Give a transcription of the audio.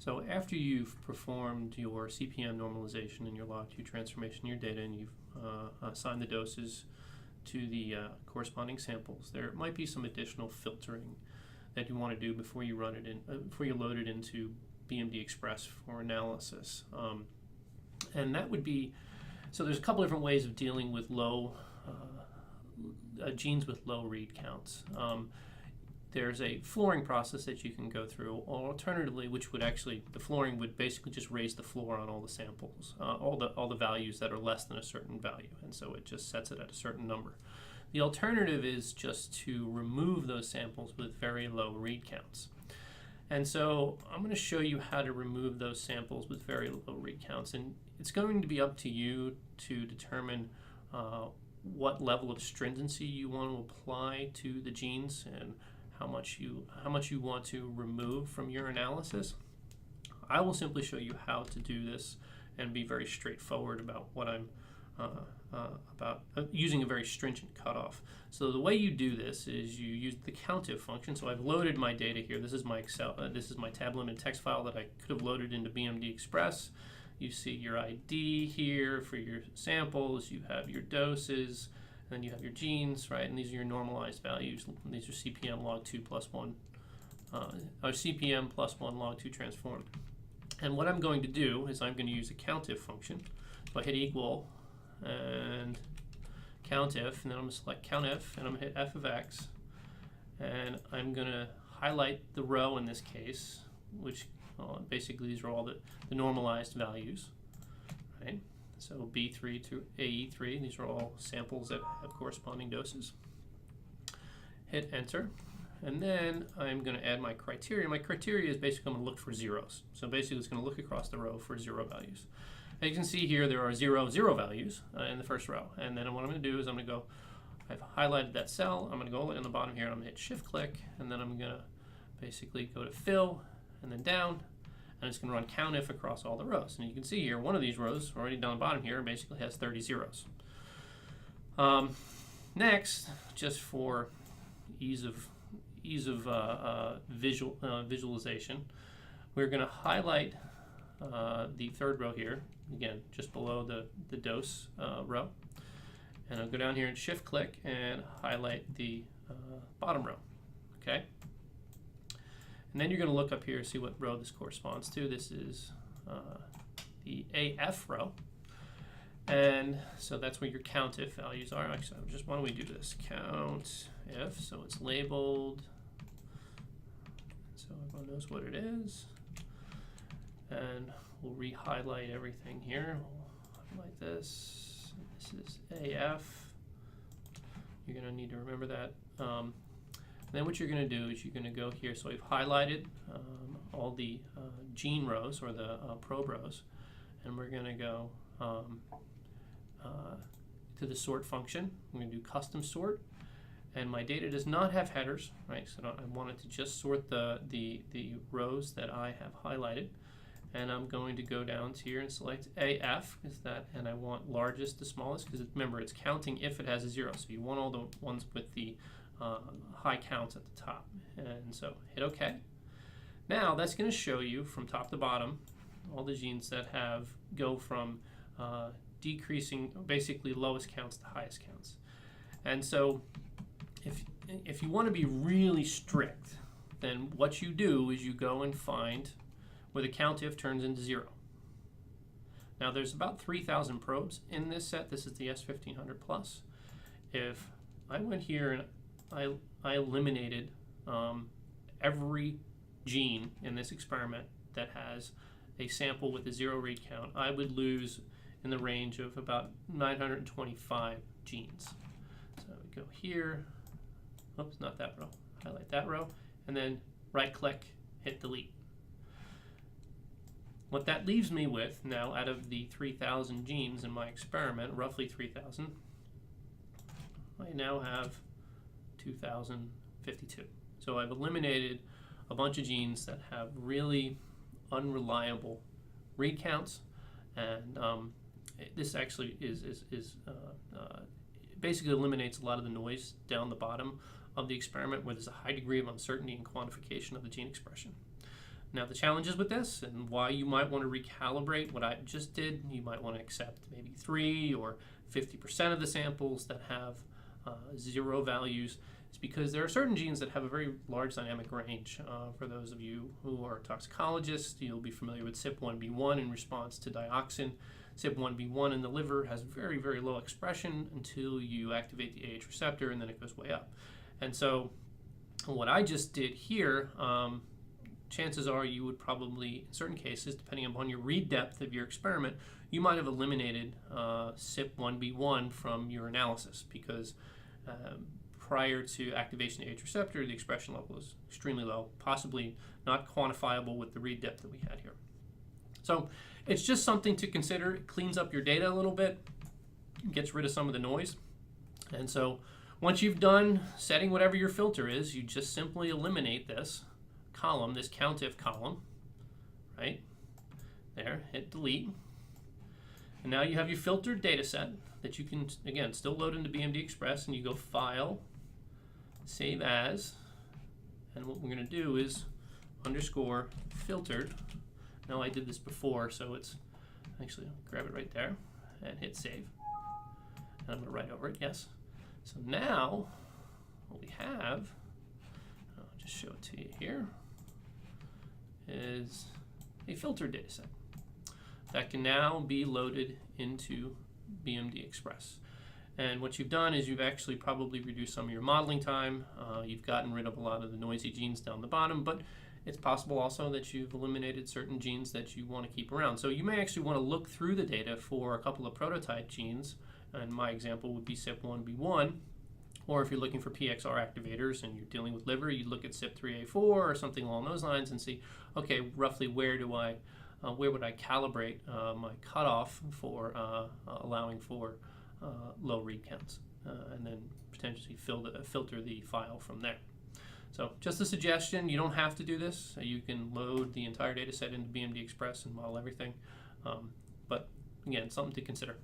So after you've performed your CPM normalization and your log2 transformation of your data, and you've assigned the doses to the corresponding samples, there might be some additional filtering that you want to do before you run it in, before you load it into BMD Express for analysis. And that would be, so there's a couple different ways of dealing with low genes with low read counts. There's a flooring process that you can go through, or alternatively, which would actually, the flooring would basically just raise the floor on all the samples, all the values that are less than a certain value, and so it just sets it at a certain number. The alternative is just to remove those samples with very low read counts. And so I'm going to show you how to remove those samples with very low read counts, and it's going to be up to you to determine what level of stringency you want to apply to the genes and how much you want to remove from your analysis. I will simply show you how to do this and be very straightforward about what I'm using a very stringent cutoff. So the way you do this is you use the COUNTIF function. So I've loaded my data here. This is my Excel. This is my tab limit text file that I could have loaded into BMD Express. You see your ID here for your samples. You have your doses. Then you have your genes, right? And these are your normalized values. These are CPM log2 plus 1, or CPM plus 1 log2 transformed. And what I'm going to do is I'm going to use a COUNTIF function. So I hit equal and COUNTIF, and then I'm going to select COUNTIF, and I'm going to hit f of x, and I'm going to highlight the row in this case, which basically these are all the normalized values, right? So B3 to AE3, these are all samples that have corresponding doses. Hit enter, and then I'm going to add my criteria. My criteria is basically I'm going to look for zeros. So basically it's going to look across the row for zero values. As you can see here, there are zero values in the first row. And then what I'm going to do is I'm going to go, I've highlighted that cell, I'm going to go in the bottom here, and I'm going to hit shift click, and then I'm going to basically go to fill, and then down, and it's going to run COUNTIF across all the rows. And you can see here, one of these rows, already down the bottom here, basically has 30 zeros. Next, just for ease of visualization, we're going to highlight the third row here, again, just below the dose row. And I'll go down here and shift click and highlight the bottom row, okay? And then you're going to look up here to see what row this corresponds to. This is the AF row. And so that's where your COUNTIF values are. Actually, why don't we do this? COUNTIF, so it's labeled, so everyone knows what it is. And we'll re-highlight everything here. We'll highlight this. This is AF. You're going to need to remember that. Then what you're going to do is you're going to go here. So we've highlighted all the gene rows or the probe rows, and we're going to go to the sort function. I'm going to do custom sort, and my data does not have headers, right? So I wanted to just sort the rows that I have highlighted, and I'm going to go down to here and select AF, and I want largest to smallest, because remember it's counting if it has a zero. So you want all the ones with the high counts at the top, and so hit OK. Now that's going to show you from top to bottom all the genes that go from decreasing, basically lowest counts to highest counts. And so if you want to be really strict, then what you do is you go and find where the COUNTIF turns into 0. Now there's about 3,000 probes in this set. This is the S1500 Plus. If I went here and I eliminated every gene in this experiment that has a sample with a 0 read count, I would lose in the range of about 925 genes. So we go here, oops, not that row, highlight that row, and then right click, hit delete. What that leaves me with now, out of the 3,000 genes in my experiment, roughly 3,000, I now have 2,052. So I've eliminated a bunch of genes that have really unreliable read counts, and this actually basically eliminates a lot of the noise down the bottom of the experiment where there's a high degree of uncertainty in quantification of the gene expression. Now the challenges with this and why you might want to recalibrate what I just did, you might want to accept maybe 3 or 50% of the samples that have 0 values, is because there are certain genes that have a very large dynamic range. For those of you who are toxicologists, you'll be familiar with CYP1B1 in response to dioxin. CYP1B1 in the liver has very, very low expression until you activate the AH receptor, and then it goes way up. And so what I just did here, chances are you would probably, in certain cases, depending upon your read depth of your experiment, you might have eliminated CYP1B1 from your analysis, because prior to activation of the AH receptor, the expression level is extremely low, possibly not quantifiable with the read depth that we had here. So it's just something to consider. It cleans up your data a little bit, gets rid of some of the noise. And so once you've done setting whatever your filter is, you just simply eliminate this column, this COUNTIF column, right? There, hit delete. And now you have your filtered data set that you can, again, still load into BMD Express, and you go File, Save As, and what we're going to do is underscore filtered. Now I did this before, so it's actually, I'll grab it right there and hit Save. And I'm going to write over it, yes. So now what we have, I'll just show it to you here, is a filtered data set that can now be loaded into BMD Express. And what you've done is you've actually probably reduced some of your modeling time. You've gotten rid of a lot of the noisy genes down the bottom, but it's possible also that you've eliminated certain genes that you want to keep around. So you may actually want to look through the data for a couple of prototype genes, and my example would be CYP1B1, or if you're looking for PXR activators and you're dealing with liver, you look at CYP3A4 or something along those lines and see, okay, roughly where would I calibrate my cutoff for allowing for low read counts, and then potentially filter the file from there. So just a suggestion, you don't have to do this. You can load the entire data set into BMD Express and model everything. But again, something to consider.